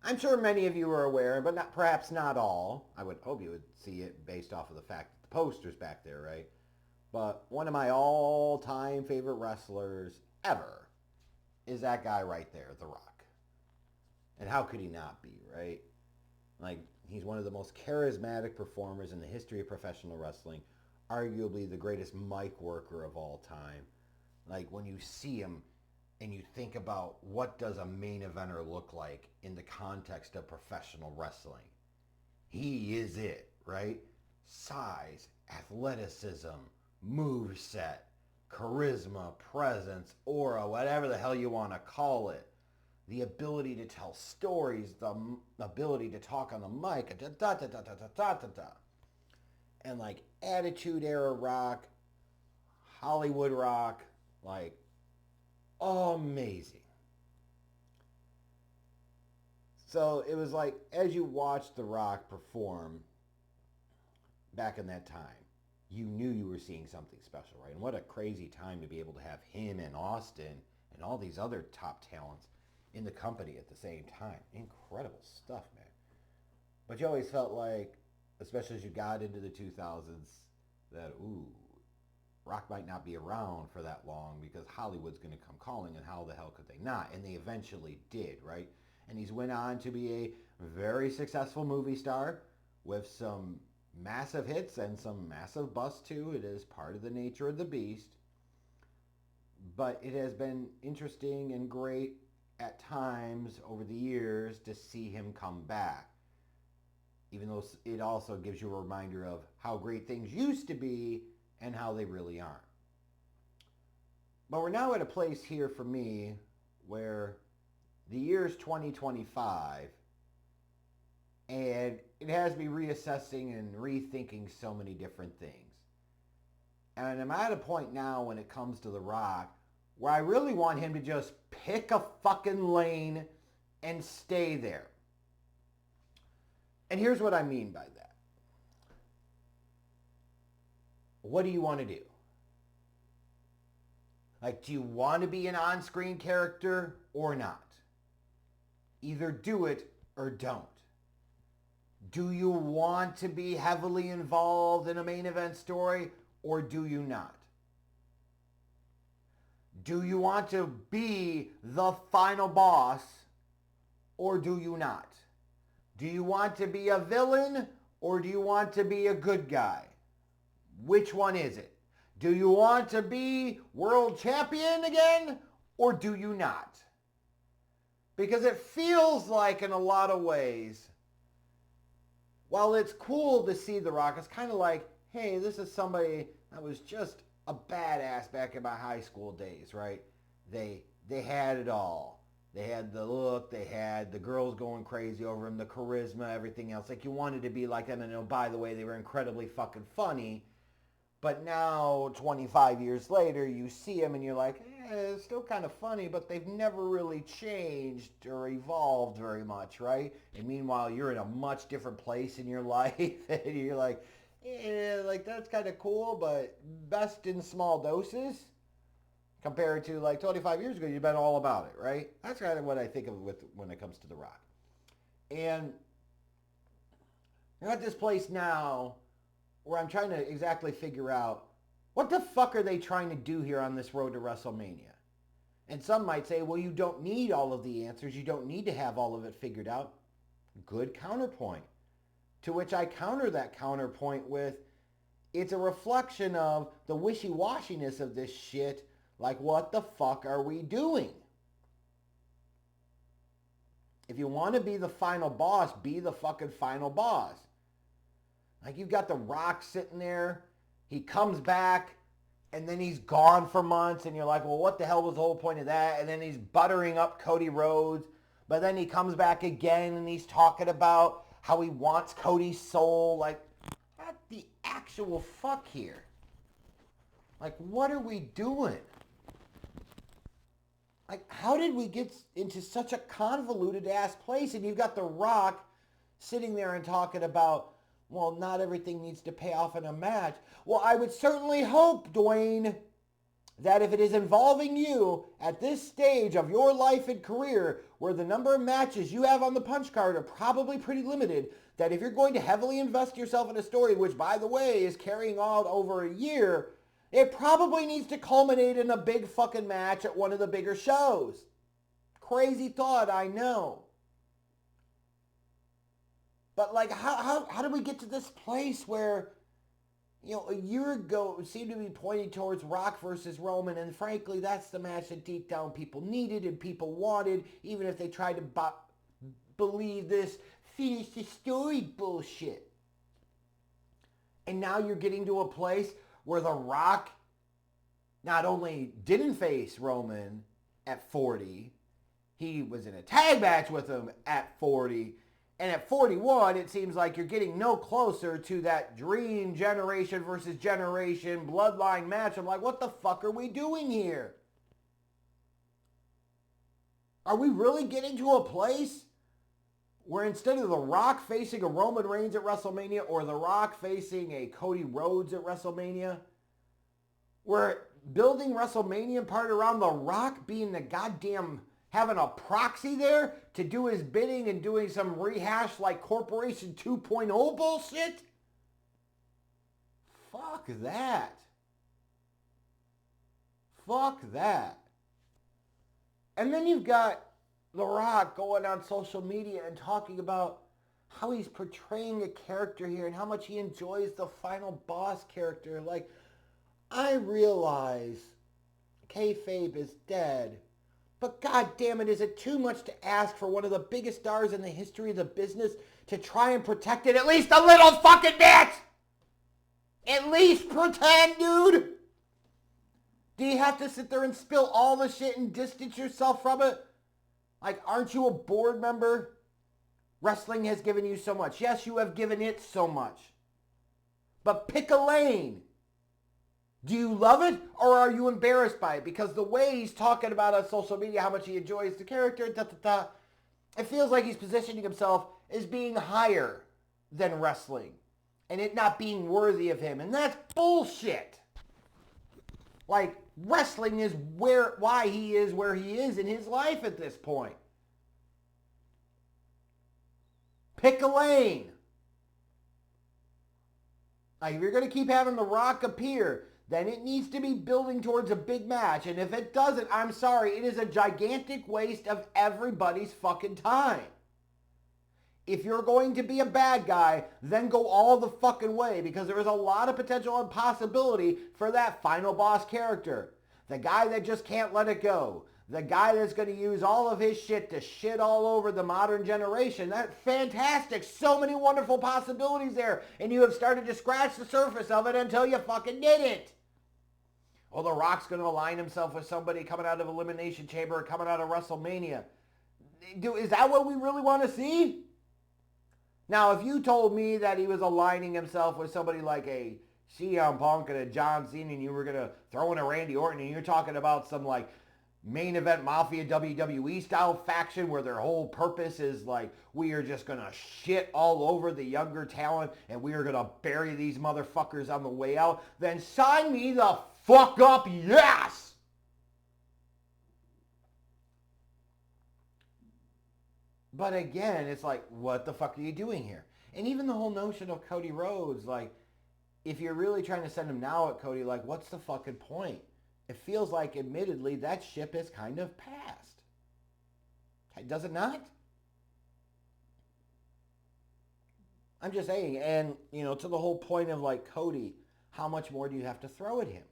I'm sure many of you are aware, but not perhaps not all. I would hope you would see it based off of the fact that the poster's back there, right? But one of my all-time favorite wrestlers ever is that guy right there, The Rock. And how could he not be, right? Like, he's one of the most charismatic performers in the history of professional wrestling, arguably the greatest mic worker of all time. Like, when you see him and you think about what does a main eventer look like in the context of professional wrestling, he is it, right? Size, athleticism, moveset, charisma, presence, aura, whatever the hell you want to call it. The ability to tell stories, the ability to talk on the mic, da da da da da da da da da. And like Attitude Era Rock, Hollywood Rock, like amazing. So it was like, as you watched The Rock perform back in that time, you knew you were seeing something special, right? And what a crazy time to be able to have him and Austin and all these other top talents in the company at the same time. Incredible stuff, man. But you always felt like, especially as you got into the 2000s, that, ooh, Rock might not be around for that long because Hollywood's going to come calling, and how the hell could they not? And they eventually did, right? And he's went on to be a very successful movie star with some massive hits and some massive busts too. It is part of the nature of the beast. But it has been interesting and great at times over the years to see him come back. Even though it also gives you a reminder of how great things used to be and how they really aren't. But we're now at a place here for me where the year's 2025, and it has me reassessing and rethinking so many different things. And I'm at a point now when it comes to The Rock where I really want him to just pick a fucking lane and stay there. And here's what I mean by that. What do you want to do? Like, do you want to be an on-screen character or not? Either do it or don't. Do you want to be heavily involved in a main event story or do you not? Do you want to be the final boss or do you not? Do you want to be a villain or do you want to be a good guy? Which one is it? Do you want to be world champion again or do you not? Because it feels like in a lot of ways, while it's cool to see The Rock, it's kind of like, hey, this is somebody that was just a badass back in my high school days, right? They had it all. They had the look, they had the girls going crazy over him, the charisma, everything else. Like, you wanted to be like them, and oh, by the way, they were incredibly fucking funny. But now, 25 years later, you see them and you're like, it's still kind of funny, but they've never really changed or evolved very much, right? And meanwhile, you're in a much different place in your life, and you're like, yeah, like that's kind of cool, but best in small doses. Compared to like 25 years ago, you've been all about it, right? That's kind of what I think of with when it comes to The Rock. And you're at this place now where I'm trying to exactly figure out what the fuck are they trying to do here on this road to WrestleMania? And some might say, well, you don't need all of the answers. You don't need to have all of it figured out. Good counterpoint. To which I counter that counterpoint with, it's a reflection of the wishy-washiness of this shit. Like, what the fuck are we doing? If you want to be the final boss, be the fucking final boss. Like, you've got The Rock sitting there. He comes back, and then he's gone for months, and you're like, well, what the hell was the whole point of that? And then he's buttering up Cody Rhodes, but then he comes back again, and he's talking about how he wants Cody's soul. Like, what the actual fuck here? Like, what are we doing? Like, how did we get into such a convoluted ass place? And you've got The Rock sitting there and talking about, well, not everything needs to pay off in a match. Well, I would certainly hope, Dwayne, that if it is involving you at this stage of your life and career, where the number of matches you have on the punch card are probably pretty limited, that if you're going to heavily invest yourself in a story, which by the way is carrying on over a year, it probably needs to culminate in a big fucking match at one of the bigger shows. Crazy thought, I know. But like, how did we get to this place where, you know, a year ago it seemed to be pointing towards Rock versus Roman, and frankly, that's the match that deep down people needed and people wanted, even if they tried to believe this finish the story bullshit. And now you're getting to a place where The Rock not only didn't face Roman at 40, he was in a tag match with him at 40, and at 41, it seems like you're getting no closer to that dream generation versus generation bloodline match. I'm like, what the fuck are we doing here? Are we really getting to a place where instead of The Rock facing a Roman Reigns at WrestleMania or The Rock facing a Cody Rhodes at WrestleMania, we're building WrestleMania part around The Rock being the goddamn, having a proxy there to do his bidding and doing some rehash like Corporation 2.0 bullshit? Fuck that. Fuck that. And then you've got The Rock going on social media and talking about how he's portraying a character here and how much he enjoys the final boss character. Like, I realize kayfabe is dead, but god damn it, is it too much to ask for one of the biggest stars in the history of the business to try and protect it at least a little fucking bit? At least pretend, dude. Do you have to sit there and spill all the shit and distance yourself from it? Like, aren't you a board member? Wrestling has given you so much. Yes, you have given it so much. But pick a lane. Do you love it or are you embarrassed by it? Because the way he's talking about on social media, how much he enjoys the character, it feels like he's positioning himself as being higher than wrestling and it not being worthy of him. And that's bullshit. Like, wrestling is why he is where he is in his life at this point. Pick a lane. Like, if you're going to keep having The Rock appear, then it needs to be building towards a big match. And if it doesn't, I'm sorry, it is a gigantic waste of everybody's fucking time. If you're going to be a bad guy, then go all the fucking way, because there is a lot of potential and possibility for that final boss character. The guy that just can't let it go. The guy that's going to use all of his shit to shit all over the modern generation. That's fantastic. So many wonderful possibilities there. And you have started to scratch the surface of it until you fucking didn't. Well, The Rock's going to align himself with somebody coming out of Elimination Chamber or coming out of WrestleMania. Is that what we really want to see? Now, if you told me that he was aligning himself with somebody like a CM Punk and a John Cena and you were going to throw in a Randy Orton and you're talking about some like main event Mafia WWE style faction where their whole purpose is like, we are just going to shit all over the younger talent and we are going to bury these motherfuckers on the way out, then sign me the fuck up, yes! But again, it's like, what the fuck are you doing here? And even the whole notion of Cody Rhodes, like, if you're really trying to send him now at Cody, like, what's the fucking point? It feels like, admittedly, that ship has kind of passed. Does it not? I'm just saying, and, you know, to the whole point of, like, Cody, how much more do you have to throw at him?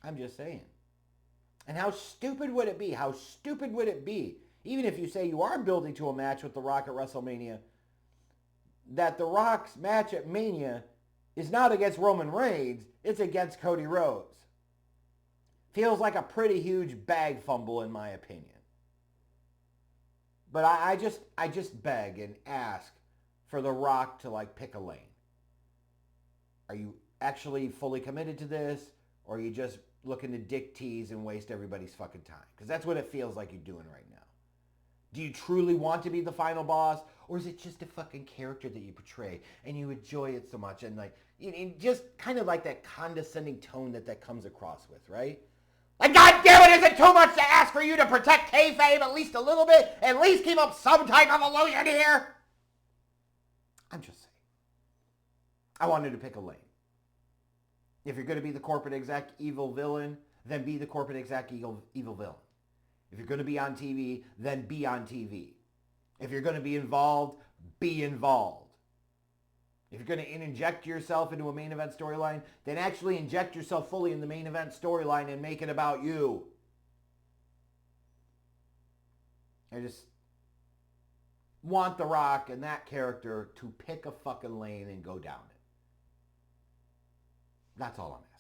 I'm just saying. And how stupid would it be? How stupid would it be, even if you say you are building to a match with The Rock at WrestleMania, that The Rock's match at Mania is not against Roman Reigns, it's against Cody Rhodes. Feels like a pretty huge bag fumble in my opinion. But I just beg and ask for The Rock to like pick a lane. Are you actually fully committed to this, or are you just looking to dick tease and waste everybody's fucking time? Because that's what it feels like you're doing right now. Do you truly want to be the final boss? Or is it just a fucking character that you portray and you enjoy it so much? And like, just kind of like that condescending tone that comes across with, right? Like, God damn it, is it too much to ask for you to protect kayfabe at least a little bit? At least keep up some type of illusion here? I'm just saying. I wanted to pick a lane. If you're going to be the corporate exec evil villain, then be the corporate exec evil villain. If you're going to be on TV, then be on TV. If you're going to be involved, be involved. If you're going to inject yourself into a main event storyline, then actually inject yourself fully in the main event storyline and make it about you. I just want The Rock and that character to pick a fucking lane and go down it. That's all I'm asking.